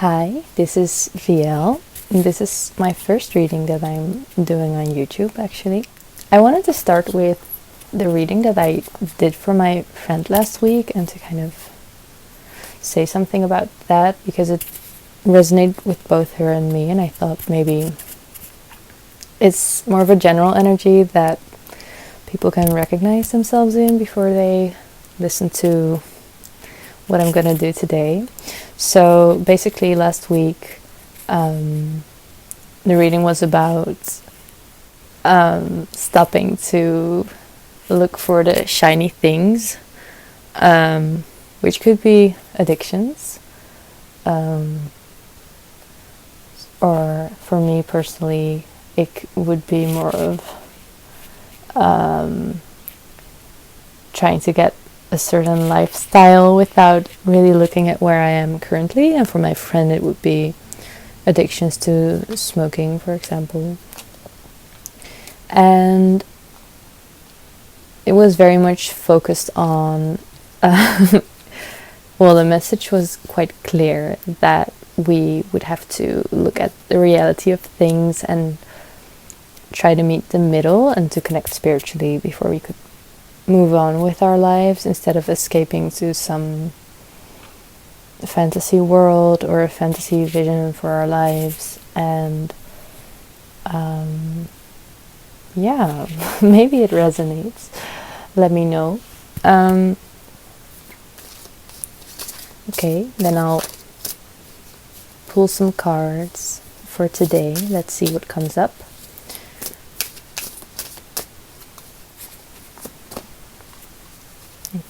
Hi, this is Vièl. This is my first reading that I'm doing on YouTube, actually. I wanted to start with the reading that I did for my friend last week and to kind of say something about that because it resonated with both her and me, and I thought maybe it's more of a general energy that people can recognize themselves in before they listen to what I'm gonna do today. So basically last week the reading was about stopping to look for the shiny things, which could be addictions, or for me personally it would be more of trying to get a certain lifestyle without really looking at where I am currently. And for my friend it would be addictions to smoking, for example. And it was very much focused on well, the message was quite clear that we would have to look at the reality of things and try to meet the middle and to connect spiritually before we could move on with our lives, instead of escaping to some fantasy world or a fantasy vision for our lives. And yeah, maybe it resonates. Let me know. Okay, then I'll pull some cards for today. Let's see what comes up.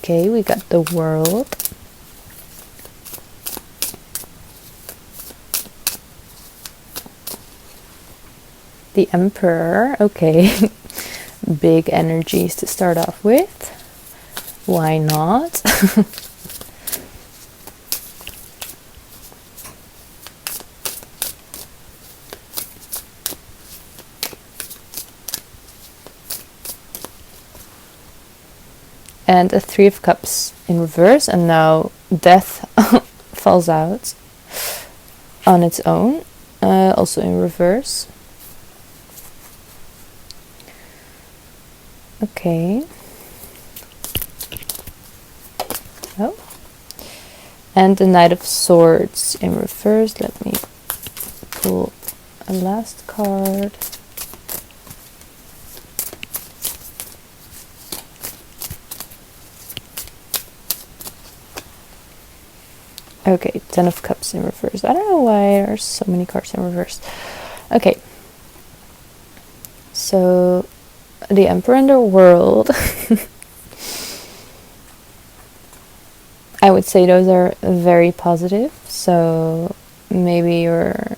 Okay, we got the World. The Emperor. Okay, big energies to start off with. Why not? And a Three of Cups in reverse, and now Death falls out on its own, also in reverse. Okay. Oh. And the Knight of Swords in reverse. Let me pull a last card. Okay, Ten of Cups in reverse. I don't know why there's so many cards in reverse. Okay. So, the Emperor and the World. I would say those are very positive. So, maybe you're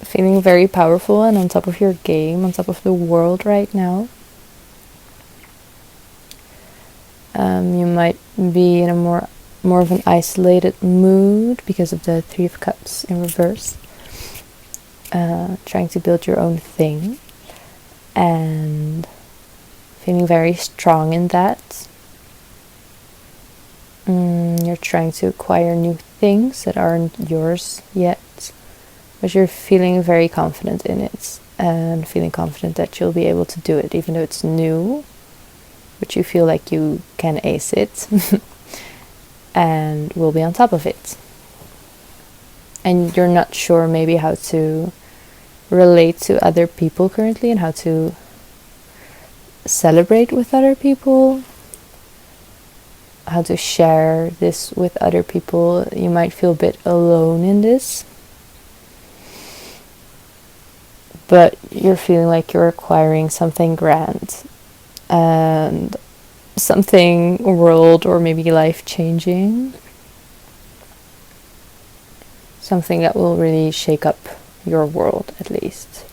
feeling very powerful and on top of your game, on top of the world right now. You might be in a more of an isolated mood because of the Three of Cups in reverse, trying to build your own thing and feeling very strong in that. You're trying to acquire new things that aren't yours yet, but you're feeling very confident in it and feeling confident that you'll be able to do it, even though it's new, but you feel like you can ace it. And will be on top of it. And you're not sure maybe how to relate to other people currently and how to celebrate with other people, how to share this with other people. You might feel a bit alone in this, but you're feeling like you're acquiring something grand and something world or maybe life changing, something that will really shake up your world, at least,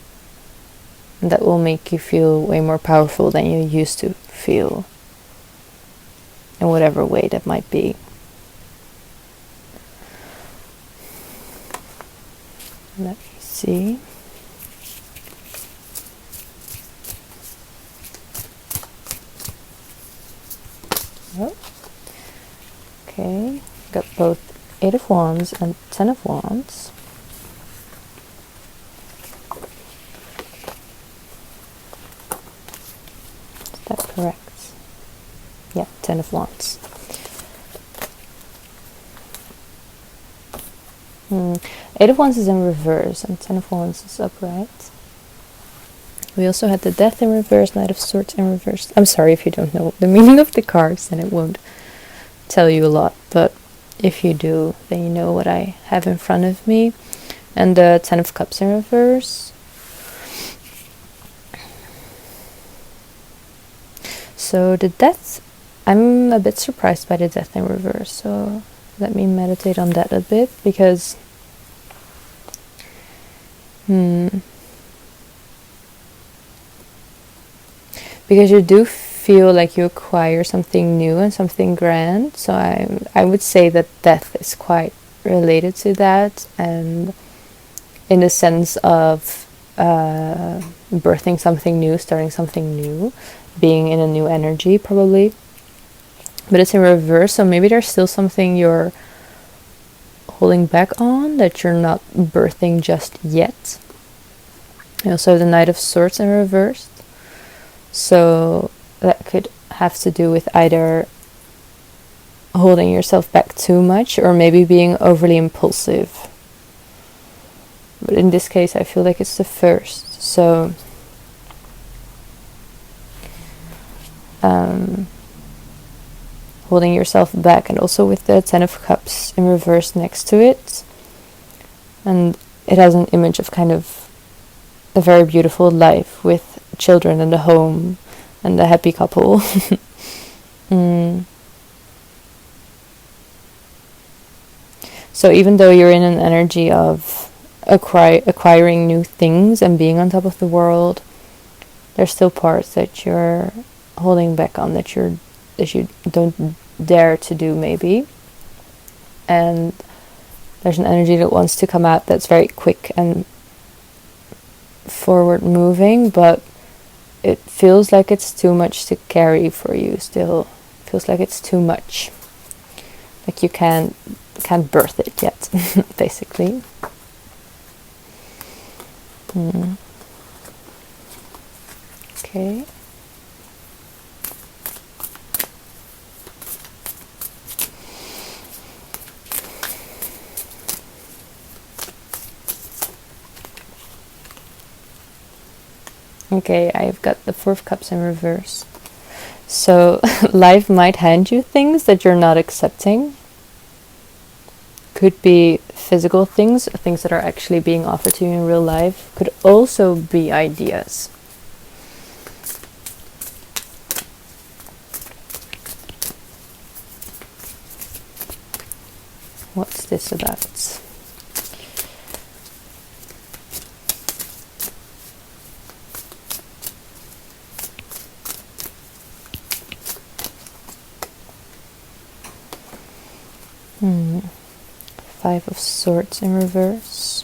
and that will make you feel way more powerful than you used to feel, in whatever way that might be. Let me see. Oh. Okay, got both Eight of Wands and Ten of Wands. Is that correct? Yeah, Ten of Wands. Eight of Wands is in reverse and Ten of Wands is upright. We also had the Death in reverse, Knight of Swords in reverse. I'm sorry if you don't know the meaning of the cards, then it won't tell you a lot, but if you do, then you know what I have in front of me. And the Ten of Cups in reverse. So the Death, I'm a bit surprised by the Death in reverse, so let me meditate on that a bit, because because you do feel like you acquire something new and something grand. So I would say that death is quite related to that, and in the sense of birthing something new, starting something new, being in a new energy probably. But it's in reverse, so maybe there's still something you're holding back on that you're not birthing just yet. You also have the Knight of Swords in reverse. So that could have to do with either holding yourself back too much or maybe being overly impulsive. But in this case, I feel like it's the first. So holding yourself back, and also with the Ten of Cups in reverse next to it. And it has an image of kind of a very beautiful life with children and a home and a happy couple. So even though you're in an energy of acquiring new things and being on top of the world, there's still parts that you're holding back on, that you don't dare to do maybe. And there's an energy that wants to come out that's very quick and forward moving, but it feels like it's too much to carry for you still. It feels like it's too much. Like you can't birth it yet, basically. Okay. Okay, I've got the Four of Cups in reverse. So life might hand you things that you're not accepting. Could be physical things that are actually being offered to you in real life. Could also be ideas. What's this about? Five of Swords in reverse.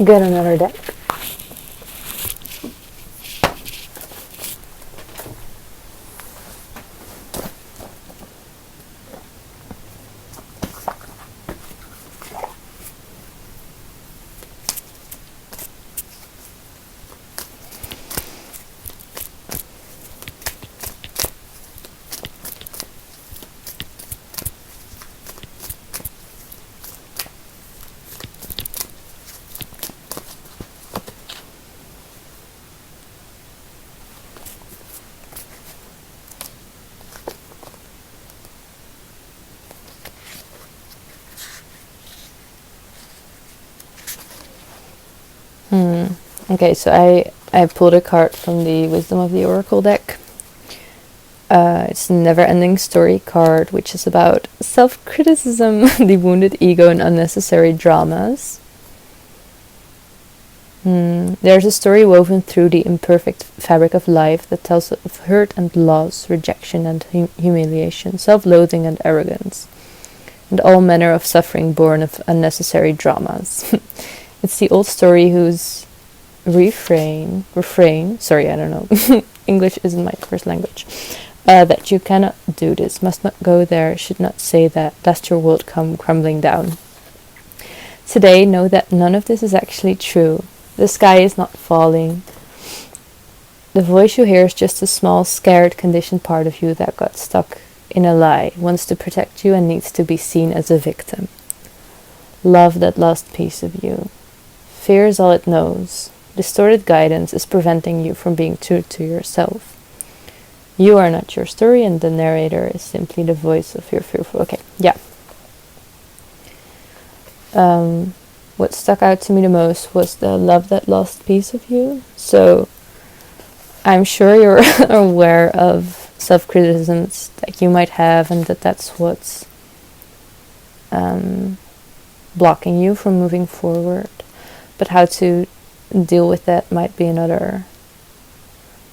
Get another deck. Okay, so I pulled a card from the Wisdom of the Oracle deck, It's a never-ending story card, which is about self-criticism, the wounded ego, and unnecessary dramas. There's a story woven through the imperfect fabric of life that tells of hurt and loss, rejection and humiliation, self-loathing and arrogance, and all manner of suffering born of unnecessary dramas. It's the old story whose refrain, sorry, I don't know, English isn't my first language, that you cannot do this, must not go there, should not say that, lest your world come crumbling down. Today, know that none of this is actually true. The sky is not falling. The voice you hear is just a small, scared, conditioned part of you that got stuck in a lie, wants to protect you and needs to be seen as a victim. Love that lost piece of you. Fear is all it knows. Distorted guidance is preventing you from being true to yourself. You are not your story, and the narrator is simply the voice of your fearful. Okay, yeah. What stuck out to me the most was the love that lost piece of you. So I'm sure you're aware of self-criticisms that you might have, and that's what's blocking you from moving forward. But how to deal with that might be another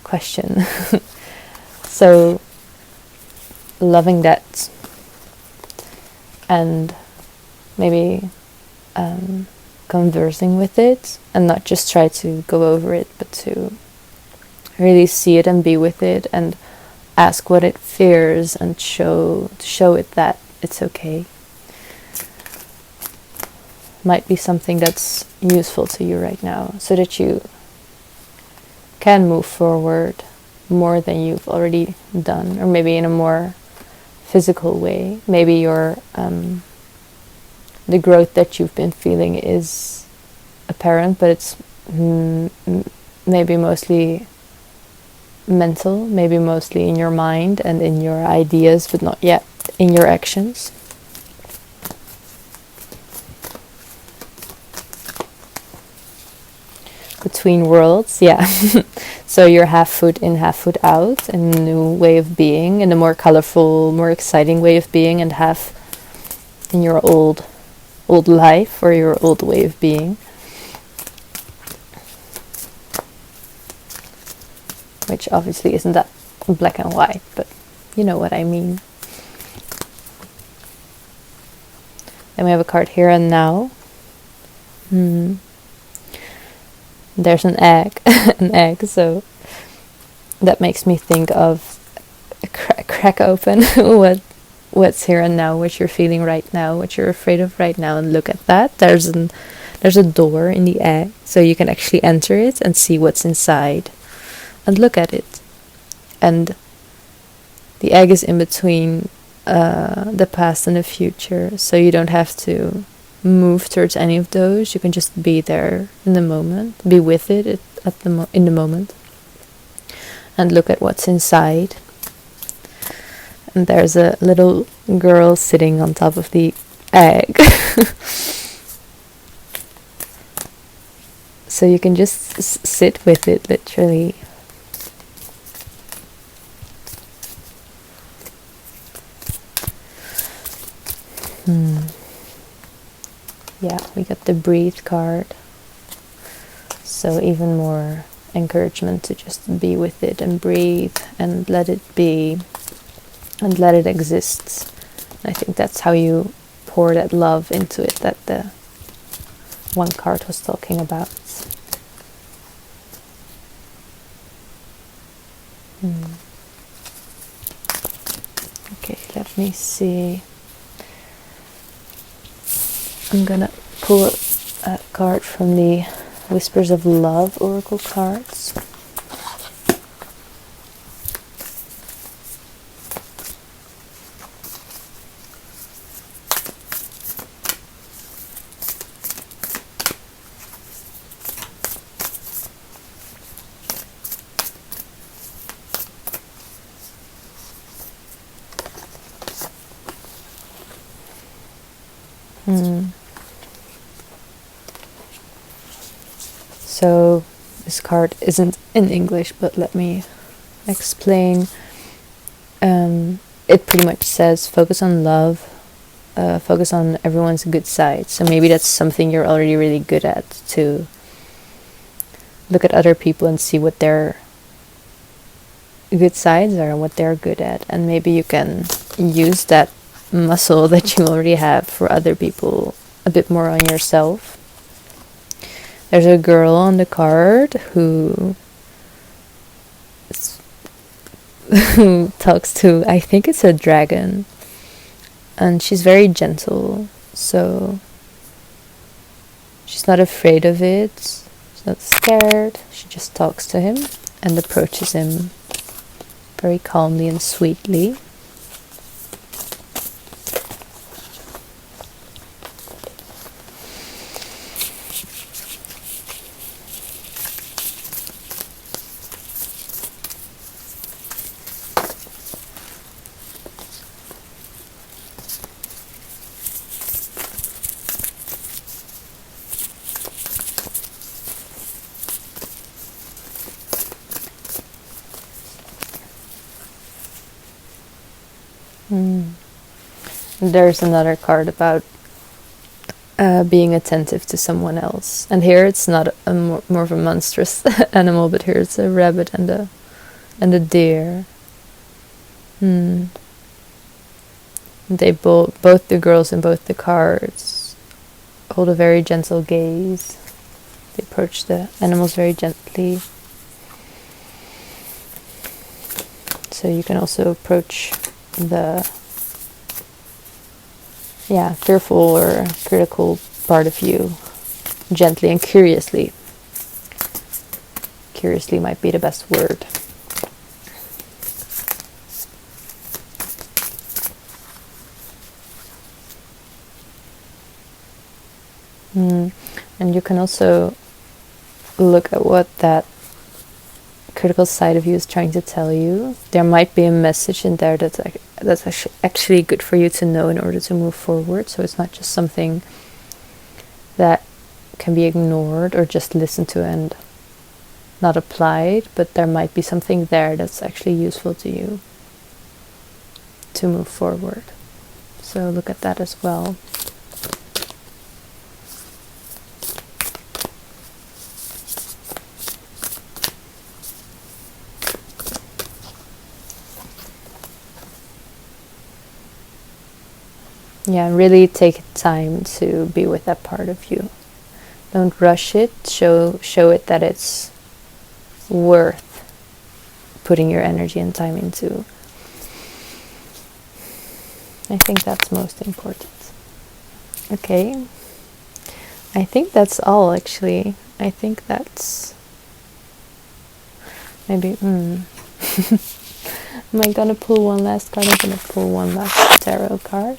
question. So loving that, and maybe conversing with it, and not just try to go over it, but to really see it and be with it and ask what it fears and show it that it's okay. Might be something that's useful to you right now, so that you can move forward more than you've already done, or maybe in a more physical way. Maybe your the growth that you've been feeling is apparent, but it's maybe mostly mental, maybe mostly in your mind and in your ideas, but not yet in your actions. Between worlds, yeah. So you're half foot in, half foot out, in a new way of being, in a more colorful, more exciting way of being, and half in your old life or your old way of being. Which obviously isn't that black and white, but you know what I mean. Then we have a card here and now. There's an egg, so that makes me think of crack open what's here and now, what you're feeling right now, what you're afraid of right now, and look at that. There's a door in the egg, so you can actually enter it and see what's inside and look at it. And the egg is in between the past and the future, so you don't have to move towards any of those. You can just be there in the moment, be with it in the moment, and look at what's inside. And there's a little girl sitting on top of the egg. So you can just sit with it, literally. Yeah, we got the breathe card. So even more encouragement to just be with it and breathe and let it be and let it exist. And I think that's how you pour that love into it that the one card was talking about. Okay, let me see. I'm gonna pull a card from the Whispers of Love Oracle cards. So this card isn't in English, but let me explain. it pretty much says focus on love, focus on everyone's good side. So maybe that's something you're already really good at, to look at other people and see what their good sides are and what they're good at, and maybe you can use that muscle that you already have for other people a bit more on yourself. There's a girl on the card who talks to, I think it's a dragon, and she's very gentle, so she's not afraid of it, she's not scared, she just talks to him and approaches him very calmly and sweetly. There's another card about being attentive to someone else, and here it's not a more of a monstrous animal, but here it's a rabbit and a deer. They both the girls in both the cards hold a very gentle gaze. They approach the animals very gently. So you can also approach the fearful or critical part of you gently and curiously. Curiously might be the best word. And you can also look at what that critical side of you is trying to tell you. There might be a message in there that's actually good for you to know in order to move forward. So it's not just something that can be ignored or just listened to and not applied, but there might be something there that's actually useful to you to move forward. So look at that as well. Yeah, really take time to be with that part of you. Don't rush it. Show it that it's worth putting your energy and time into. I think that's most important. Okay. I think that's all, actually. I think that's maybe am I gonna pull one last card? I'm gonna pull one last tarot card.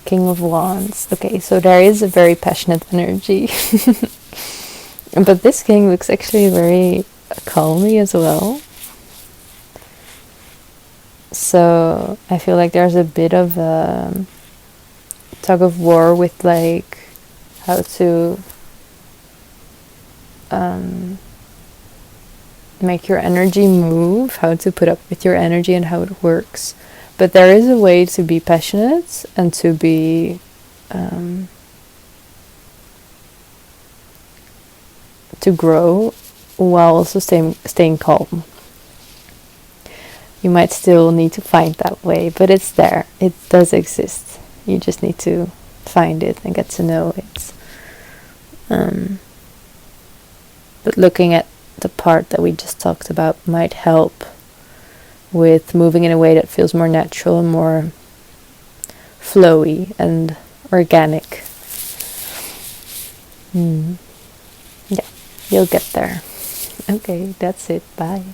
King of Wands. Okay, so there is a very passionate energy. But this king looks actually very calmly as well. So I feel like there's a bit of a tug of war with like how to make your energy move, how to put up with your energy and how it works. But there is a way to be passionate and to be to grow while also staying calm. You might still need to find that way, but it's there. It does exist. You just need to find it and get to know it. But looking at the part that we just talked about might help with moving in a way that feels more natural and more flowy and organic. Yeah, you'll get there. Okay, that's it. Bye.